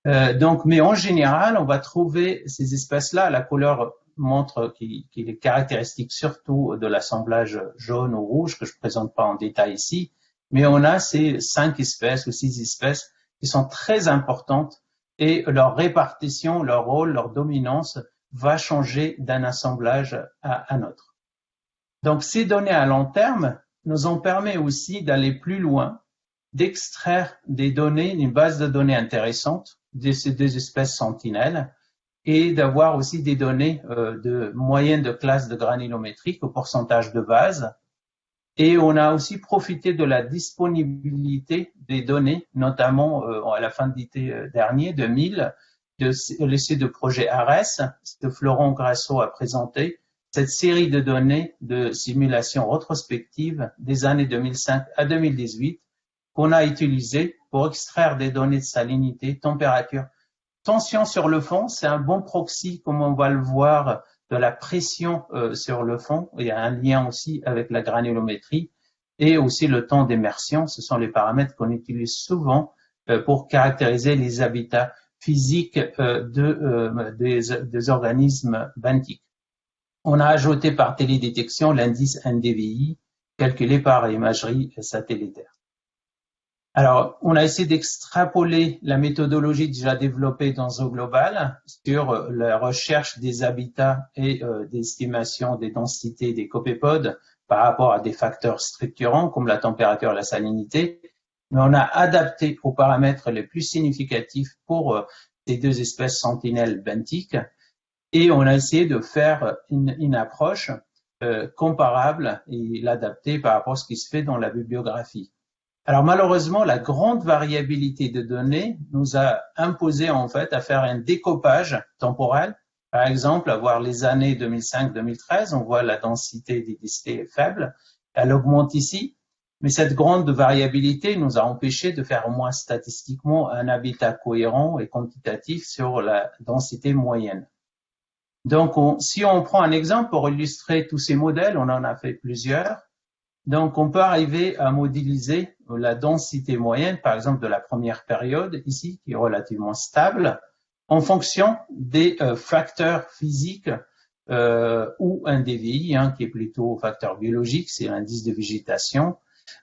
Mais en général, on va trouver ces espèces-là, la couleur montre qu'il est caractéristique surtout de l'assemblage jaune ou rouge, que je ne présente pas en détail ici, mais on a ces 5 espèces ou 6 espèces qui sont très importantes et leur répartition, leur rôle, leur dominance va changer d'un assemblage à un autre. Donc, ces données à long terme nous ont permis aussi d'aller plus loin, d'extraire des données, une base de données intéressante de ces 2 espèces sentinelles et d'avoir aussi des données de moyenne de classe de granulométrique au pourcentage de base. Et on a aussi profité de la disponibilité des données, notamment à la fin de l'été dernier, 2000, de l'essai de projet ARES, que Florent Grasso a présenté, cette série de données de simulation rétrospective des années 2005 à 2018 qu'on a utilisées pour extraire des données de salinité, température. Tension sur le fond, c'est un bon proxy, comme on va le voir de la pression sur le fond. Il y a un lien aussi avec la granulométrie et aussi le temps d'immersion. Ce sont les paramètres qu'on utilise souvent pour caractériser les habitats physiques des organismes benthiques. On a ajouté par télédétection l'indice NDVI calculé par imagerie satellitaire. Alors, on a essayé d'extrapoler la méthodologie déjà développée dans ZooGlobal sur la recherche des habitats et des estimations des densités des copépodes par rapport à des facteurs structurants comme la température et la salinité. Mais on a adapté aux paramètres les plus significatifs pour ces deux espèces sentinelles benthiques et on a essayé de faire une approche comparable et l'adapter par rapport à ce qui se fait dans la bibliographie. Alors malheureusement, la grande variabilité de données nous a imposé en fait à faire un découpage temporel. Par exemple, à voir les années 2005-2013, on voit la densité des densités faible, elle augmente ici, mais cette grande variabilité nous a empêché de faire au moins statistiquement un habitat cohérent et quantitatif sur la densité moyenne. Donc, si on prend un exemple pour illustrer tous ces modèles, on en a fait plusieurs. Donc, on peut arriver à modéliser la densité moyenne, par exemple, de la première période, ici, qui est relativement stable, en fonction des facteurs physiques ou un DVI, qui est plutôt facteur biologique, c'est l'indice de végétation.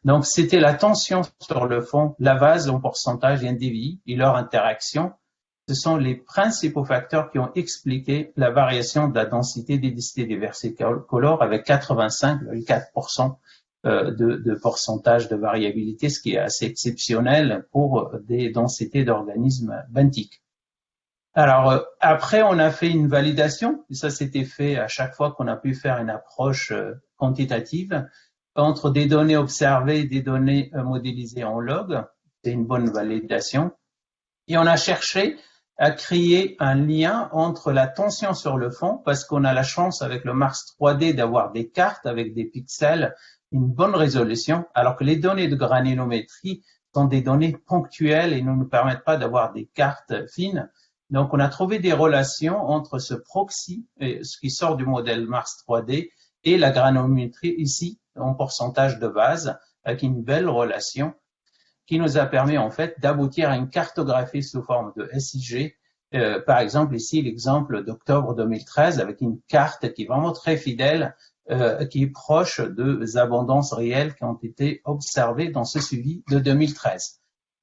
Donc, c'était la tension sur le fond, la vase en pourcentage et un DVI et leur interaction. Ce sont les principaux facteurs qui ont expliqué la variation de la densité des densités des versicolores avec 85,4% de pourcentage de variabilité, ce qui est assez exceptionnel pour des densités d'organismes benthiques. Alors, après, on a fait une validation, et ça s'était fait à chaque fois qu'on a pu faire une approche quantitative entre des données observées et des données modélisées en log. C'est une bonne validation. Et on a cherché à créer un lien entre la tension sur le fond, parce qu'on a la chance avec le Mars 3D d'avoir des cartes avec des pixels, une bonne résolution, alors que les données de granulométrie sont des données ponctuelles et ne nous permettent pas d'avoir des cartes fines. Donc, on a trouvé des relations entre ce proxy, ce qui sort du modèle Mars 3D, et la granulométrie ici, en pourcentage de base, avec une belle relation qui nous a permis en fait d'aboutir à une cartographie sous forme de SIG. Par exemple, ici, l'exemple d'octobre 2013 avec une carte qui est vraiment très fidèle, qui est proche des abondances réelles qui ont été observées dans ce suivi de 2013.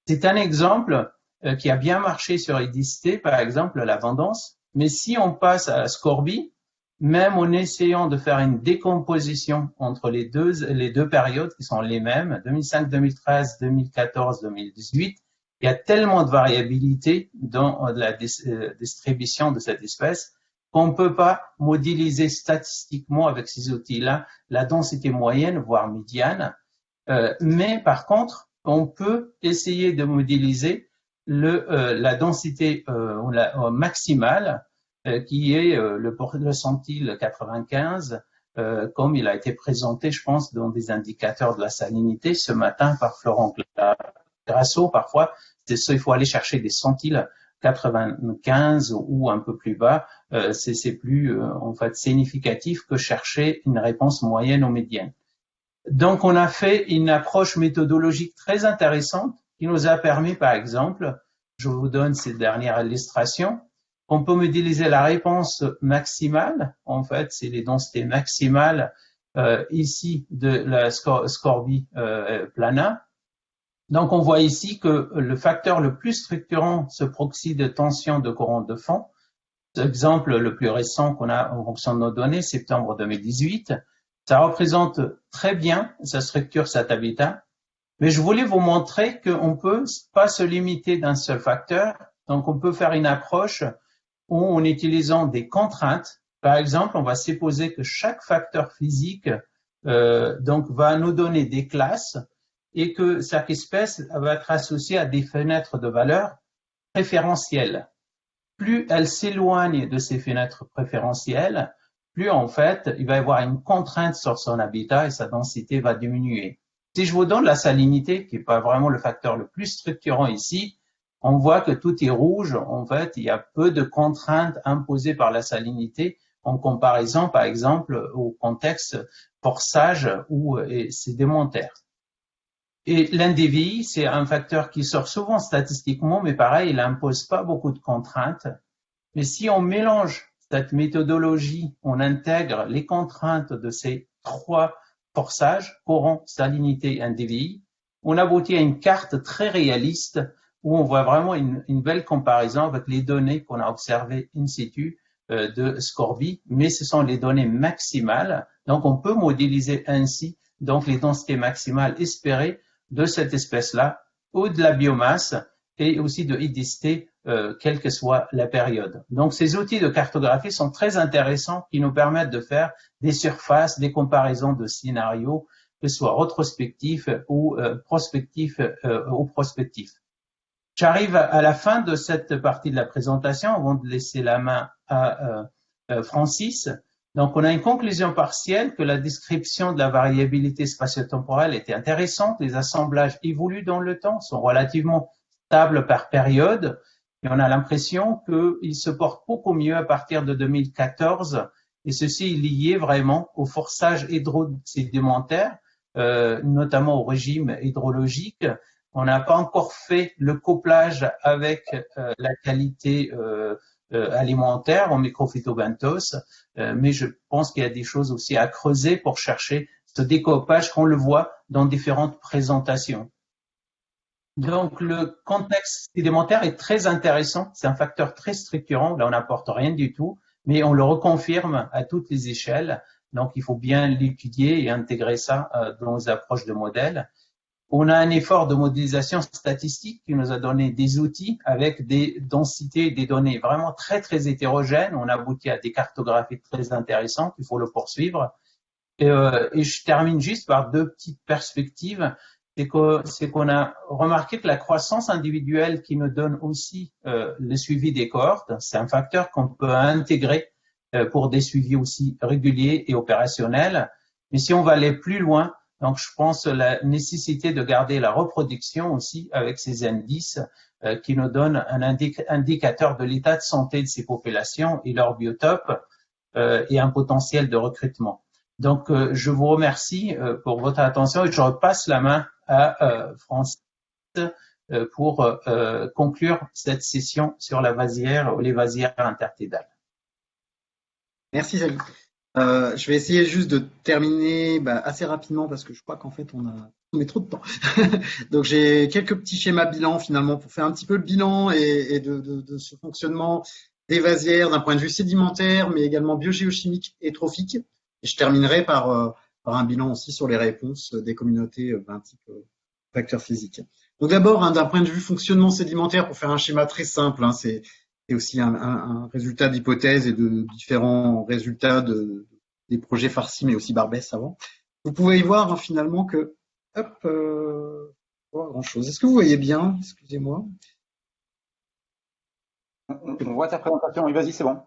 C'est un exemple qui a bien marché sur Edisté, par exemple, l'abondance. Mais si on passe à Scorby, même en essayant de faire une décomposition entre les deux périodes qui sont les mêmes, 2005, 2013, 2014, 2018, il y a tellement de variabilité dans la distribution de cette espèce qu'on ne peut pas modéliser statistiquement avec ces outils-là la densité moyenne, voire médiane. Mais par contre, on peut essayer de modéliser la densité maximale qui est le centile 95, comme il a été présenté, je pense, dans des indicateurs de la salinité ce matin par Florent Grasso. Parfois, c'est ça, il faut aller chercher des centiles 95 ou un peu plus bas. C'est plus en fait significatif que chercher une réponse moyenne ou médiane. Donc, on a fait une approche méthodologique très intéressante qui nous a permis, par exemple, je vous donne ces dernières illustrations, on peut modéliser la réponse maximale. En fait, c'est les densités maximales ici de la Scorby plana. Donc, on voit ici que le facteur le plus structurant, ce proxy de tension de courant de fond, l'exemple le plus récent qu'on a en fonction de nos données, septembre 2018, ça représente très bien sa structure, cet habitat. Mais je voulais vous montrer qu'on ne peut pas se limiter d'un seul facteur. Donc, on peut faire une approche où, en utilisant des contraintes, par exemple, on va supposer que chaque facteur physique donc va nous donner des classes et que chaque espèce va être associée à des fenêtres de valeur préférentielles. Plus elle s'éloigne de ces fenêtres préférentielles, plus en fait, il va y avoir une contrainte sur son habitat et sa densité va diminuer. Si je vous donne la salinité, qui n'est pas vraiment le facteur le plus structurant ici, on voit que tout est rouge. En fait, il y a peu de contraintes imposées par la salinité en comparaison, par exemple, au contexte forçage ou sédimentaire. Et l'NDVI, c'est un facteur qui sort souvent statistiquement, mais pareil, il n'impose pas beaucoup de contraintes. Mais si on mélange cette méthodologie, on intègre les contraintes de ces 3 forçages, courant, salinité, NDVI, on aboutit à une carte très réaliste où on voit vraiment une belle comparaison avec les données qu'on a observées in situ de Scorbie, mais ce sont les données maximales. Donc, on peut modéliser ainsi donc les densités maximales espérées de cette espèce-là ou de la biomasse et aussi de IDST, quelle que soit la période. Donc, ces outils de cartographie sont très intéressants qui nous permettent de faire des surfaces, des comparaisons de scénarios, que ce soit rétrospectifs ou prospectifs. J'arrive à la fin de cette partie de la présentation avant de laisser la main à Francis. Donc, on a une conclusion partielle que la description de la variabilité spatio-temporelle était intéressante. Les assemblages évoluent dans le temps, sont relativement stables par période. Et on a l'impression qu'ils se portent beaucoup mieux à partir de 2014. Et ceci est lié vraiment au forçage hydrosédimentaire, notamment au régime hydrologique. On n'a pas encore fait le couplage avec la qualité alimentaire en microphytobenthos, mais je pense qu'il y a des choses aussi à creuser pour chercher ce découpage qu'on le voit dans différentes présentations. Donc, le contexte sédimentaire est très intéressant. C'est un facteur très structurant. Là, on n'apporte rien du tout, mais on le reconfirme à toutes les échelles. Donc, il faut bien l'étudier et intégrer ça dans nos approches de modèles. On a un effort de modélisation statistique qui nous a donné des outils avec des densités des données vraiment très, très hétérogènes. On a abouti à des cartographies très intéressantes. Il faut le poursuivre. Et je termine juste par 2 petites perspectives. C'est qu'on a remarqué que la croissance individuelle qui nous donne aussi le suivi des cohortes, c'est un facteur qu'on peut intégrer pour des suivis aussi réguliers et opérationnels. Mais si on va aller plus loin, donc je pense la nécessité de garder la reproduction aussi avec ces indices qui nous donnent un indicateur de l'état de santé de ces populations et leur biotope et un potentiel de recrutement. Donc, je vous remercie pour votre attention et je repasse la main à Francis pour conclure cette session sur la vasière ou les vasières intertédales. Merci, Salut. Je vais essayer juste de terminer assez rapidement parce que je crois qu'en fait on met trop de temps. Donc j'ai quelques petits schémas bilan finalement pour faire un petit peu le bilan et de ce fonctionnement des vasières d'un point de vue sédimentaire, mais également biogéochimique et trophique. Et je terminerai par un bilan aussi sur les réponses des communautés benthiques facteurs physiques. Donc d'abord, d'un point de vue fonctionnement sédimentaire, pour faire un schéma très simple, c'est aussi un résultat d'hypothèse et de différents résultats des projets farcis, mais aussi Barbès avant. Vous pouvez y voir finalement que, hop, pas grand-chose. Est-ce que vous voyez bien? Excusez-moi. On voit ta présentation, oui, vas-y, c'est bon.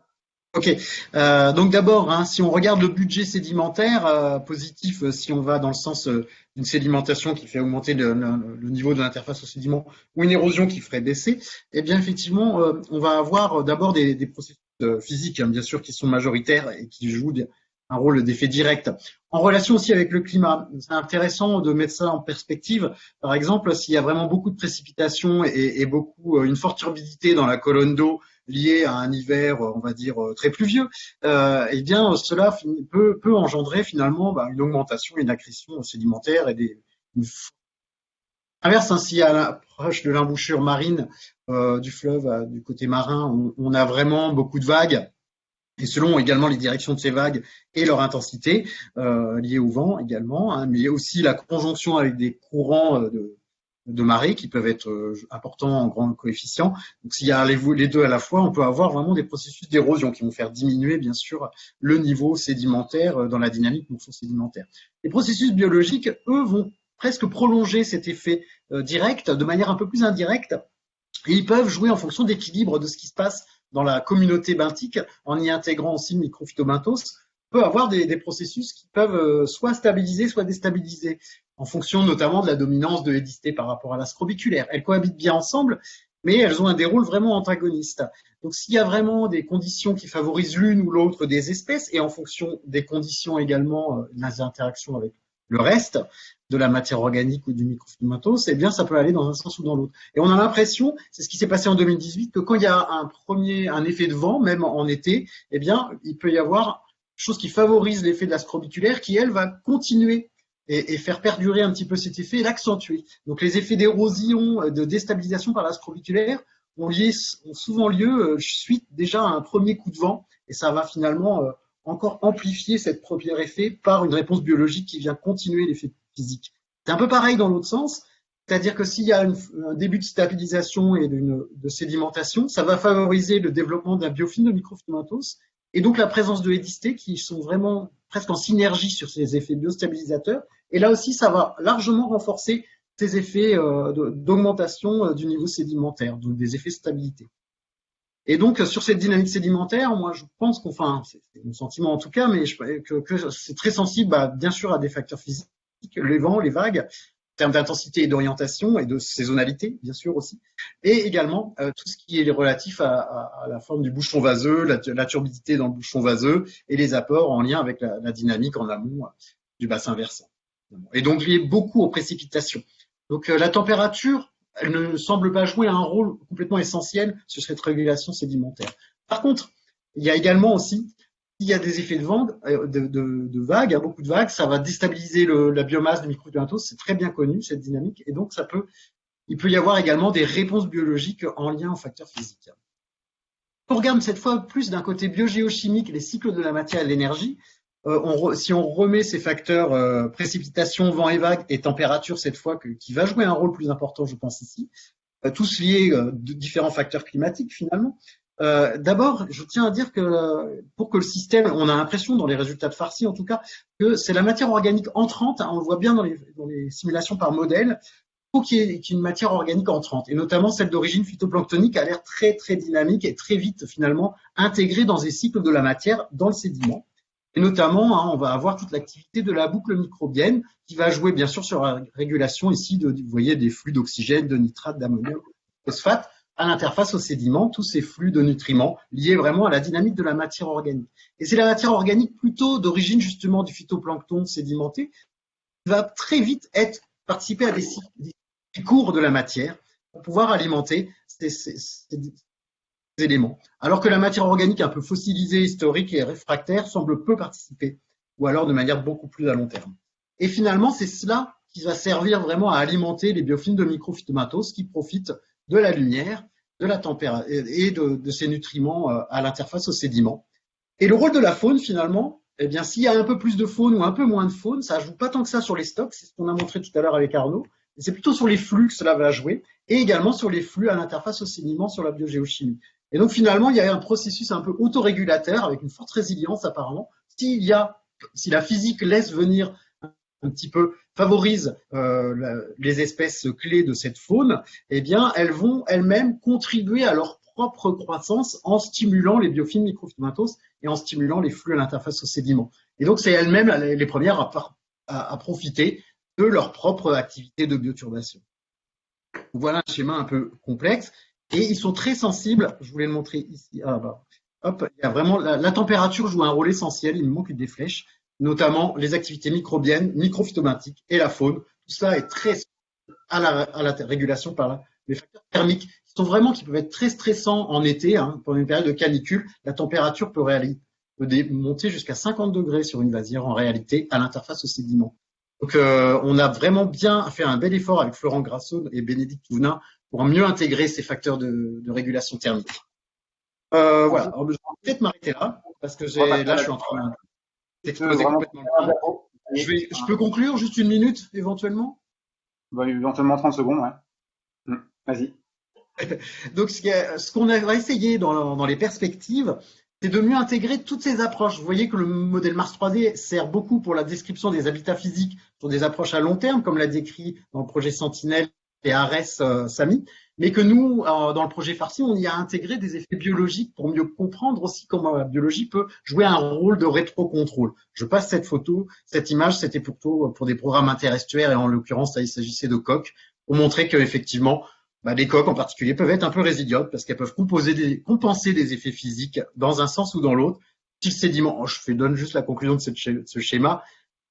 Ok, donc d'abord, si on regarde le budget sédimentaire, positif si on va dans le sens d'une sédimentation qui fait augmenter le niveau de l'interface au sédiment ou une érosion qui ferait baisser, eh bien effectivement, on va avoir d'abord des processus physiques, bien sûr, qui sont majoritaires et qui jouent un rôle d'effet direct. En relation aussi avec le climat, c'est intéressant de mettre ça en perspective. Par exemple, s'il y a vraiment beaucoup de précipitations et une forte turbidité dans la colonne d'eau, lié à un hiver, on va dire, très pluvieux, eh bien, cela peut engendrer finalement une augmentation et une accrétion sédimentaire et inverse, si à l'approche de l'embouchure marine du fleuve, du côté marin, on a vraiment beaucoup de vagues, et selon également les directions de ces vagues et leur intensité, liées au vent également, mais aussi la conjonction avec des courants de marée qui peuvent être importants en grand coefficient. Donc, s'il y a les deux à la fois, on peut avoir vraiment des processus d'érosion qui vont faire diminuer, bien sûr, le niveau sédimentaire dans la dynamique morpho-sédimentaire. Les processus biologiques, eux, vont presque prolonger cet effet direct de manière un peu plus indirecte et ils peuvent jouer en fonction d'équilibre de ce qui se passe dans la communauté benthique en y intégrant aussi le microphytobenthos. On peut avoir des processus qui peuvent soit stabiliser, soit déstabiliser, en fonction notamment de la dominance de l'hédisté par rapport à l'ascrobiculaire. Elles cohabitent bien ensemble, mais elles ont des rôles vraiment antagonistes. Donc s'il y a vraiment des conditions qui favorisent l'une ou l'autre des espèces, et en fonction des conditions également, des interactions avec le reste de la matière organique ou du microphytomatose, eh bien ça peut aller dans un sens ou dans l'autre. Et on a l'impression, c'est ce qui s'est passé en 2018, que quand il y a un effet de vent, même en été, eh bien il peut y avoir chose qui favorise l'effet de la scrobiculaire, qui elle va continuer et faire perdurer un petit peu cet effet et l'accentuer. Donc les effets d'érosion, de déstabilisation par la scrobiculaire ont souvent lieu suite déjà à un premier coup de vent, et ça va finalement encore amplifier cet premier effet par une réponse biologique qui vient continuer l'effet physique. C'est un peu pareil dans l'autre sens, c'est-à-dire que s'il y a un début de stabilisation et de sédimentation, ça va favoriser le développement d'un biofilm de microphytomatose, et donc la présence de hédistés qui sont vraiment presque en synergie sur ces effets biostabilisateurs. Et là aussi, ça va largement renforcer ces effets d'augmentation du niveau sédimentaire, donc des effets de stabilité. Et donc, sur cette dynamique sédimentaire, moi, je pense c'est mon sentiment en tout cas, mais que c'est très sensible, bien sûr, à des facteurs physiques, les vents, les vagues, en termes d'intensité et d'orientation et de saisonnalité, bien sûr aussi, et également tout ce qui est relatif à la forme du bouchon vaseux, la turbidité dans le bouchon vaseux et les apports en lien avec la dynamique en amont du bassin versant. Et donc lié beaucoup aux précipitations. Donc la température, elle ne semble pas jouer un rôle complètement essentiel sur cette régulation sédimentaire. Par contre, il y a également aussi, s'il y a des effets de vent, de vagues, beaucoup de vagues, ça va déstabiliser la biomasse du microphytomatose, c'est très bien connu cette dynamique, et donc il peut y avoir également des réponses biologiques en lien aux facteurs physiques. On regarde cette fois plus d'un côté biogéochimique, les cycles de la matière et de l'énergie. Si on remet ces facteurs précipitation, vent et vagues et température cette fois, qui va jouer un rôle plus important, je pense ici, tous liés de différents facteurs climatiques finalement. D'abord, je tiens à dire que pour que le système, on a l'impression dans les résultats de Farsi en tout cas, que c'est la matière organique entrante, on le voit bien dans les simulations par modèle, pour qu'il y ait une matière organique entrante, et notamment celle d'origine phytoplanctonique a l'air très très dynamique et très vite finalement intégrée dans les cycles de la matière dans le sédiment. Et notamment, on va avoir toute l'activité de la boucle microbienne qui va jouer bien sûr sur la régulation ici vous voyez, des flux d'oxygène, de nitrate, d'ammonium, de phosphate à l'interface au sédiment, tous ces flux de nutriments liés vraiment à la dynamique de la matière organique. Et c'est la matière organique plutôt d'origine justement du phytoplancton sédimenté qui va très vite participer à des cycles courts de la matière pour pouvoir alimenter ces éléments. Alors que la matière organique un peu fossilisée, historique et réfractaire semble peu participer, ou alors de manière beaucoup plus à long terme. Et finalement, c'est cela qui va servir vraiment à alimenter les biofilms de microphytomatose qui profitent de la lumière, de la température et de ces nutriments à l'interface au sédiment. Et le rôle de la faune, finalement, eh bien, s'il y a un peu plus de faune ou un peu moins de faune, ça ne joue pas tant que ça sur les stocks, c'est ce qu'on a montré tout à l'heure avec Arnaud, c'est plutôt sur les flux que cela va jouer, et également sur les flux à l'interface au sédiment sur la biogéochimie. Et donc finalement, il y a un processus un peu autorégulateur avec une forte résilience apparemment. Si la physique laisse venir un petit peu, favorise les espèces clés de cette faune, eh bien elles vont elles-mêmes contribuer à leur propre croissance en stimulant les biofilms microphytomatose et en stimulant les flux à l'interface au sédiment. Et donc c'est elles-mêmes les premières à profiter de leur propre activité de bioturbation. Voilà un schéma un peu complexe. Et ils sont très sensibles, je voulais le montrer ici, il y a vraiment, la température joue un rôle essentiel, il me manque des flèches, notamment les activités microbiennes, microphytomatiques et la faune, tout ça est très à la régulation par les facteurs thermiques, qui peuvent être très stressants en été, pendant une période de canicule, la température peut monter jusqu'à 50 degrés sur une vasière en réalité, à l'interface au sédiment. Donc on a vraiment bien fait un bel effort avec Florent Grasso et Bénédicte Touvenin pour mieux intégrer ces facteurs de régulation thermique. Voilà, alors, je vais peut-être m'arrêter là, parce que là je suis en train d'exploser complètement le temps. Je peux conclure juste une minute, éventuellement? Éventuellement 30 secondes, ouais. Vas-y. Donc ce qu'on va essayer dans les perspectives, c'est de mieux intégrer toutes ces approches. Vous voyez que le modèle Mars 3D sert beaucoup pour la description des habitats physiques sur des approches à long terme, comme l'a décrit dans le projet Sentinelle et Ares Samy, mais que nous, dans le projet Farsi, on y a intégré des effets biologiques pour mieux comprendre aussi comment la biologie peut jouer un rôle de rétrocontrôle. Je passe cette image, c'était plutôt pour des programmes interestuaires, et en l'occurrence, il s'agissait de coques, pour montrer qu'effectivement, les coques en particulier peuvent être un peu résilientes parce qu'elles peuvent compenser des effets physiques dans un sens ou dans l'autre. Si le sédiment, donne juste la conclusion de ce schéma,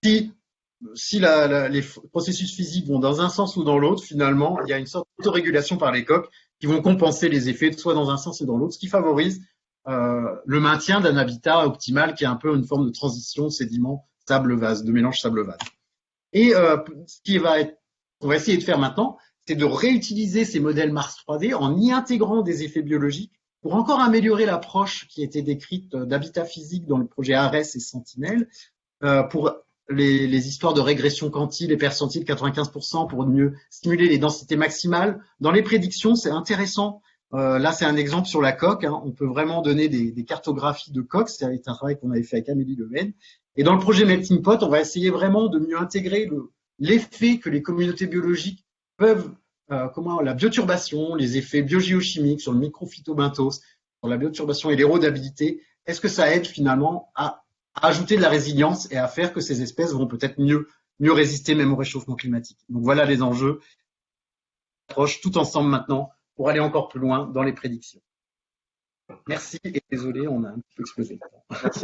si les processus physiques vont dans un sens ou dans l'autre, finalement, il y a une sorte d'autorégulation par les coques qui vont compenser les effets soit dans un sens ou dans l'autre, ce qui favorise le maintien d'un habitat optimal qui est un peu une forme de transition sédiment sable-vase, de mélange sable-vase. Et on va essayer de faire maintenant, c'est de réutiliser ces modèles Mars 3D en y intégrant des effets biologiques pour encore améliorer l'approche qui a été décrite d'habitat physique dans le projet ARES et Sentinelle, pour les histoires de régression quantile et percentile 95% pour mieux stimuler les densités maximales. Dans les prédictions, c'est intéressant. Là, c'est un exemple sur la coque. On peut vraiment donner des cartographies de coques. C'est un travail qu'on avait fait avec Amélie Leven. Et dans le projet Melting Pot, on va essayer vraiment de mieux intégrer l'effet que les communautés biologiques peuvent, la bioturbation, les effets biogéochimiques sur le microphytobenthos, sur la bioturbation et l'érodabilité. Est-ce que ça aide finalement à ajouter de la résilience et à faire que ces espèces vont peut-être mieux résister même au réchauffement climatique. Donc voilà les enjeux. On approche tout ensemble maintenant pour aller encore plus loin dans les prédictions. Merci et désolé, on a un petit peu explosé. Merci.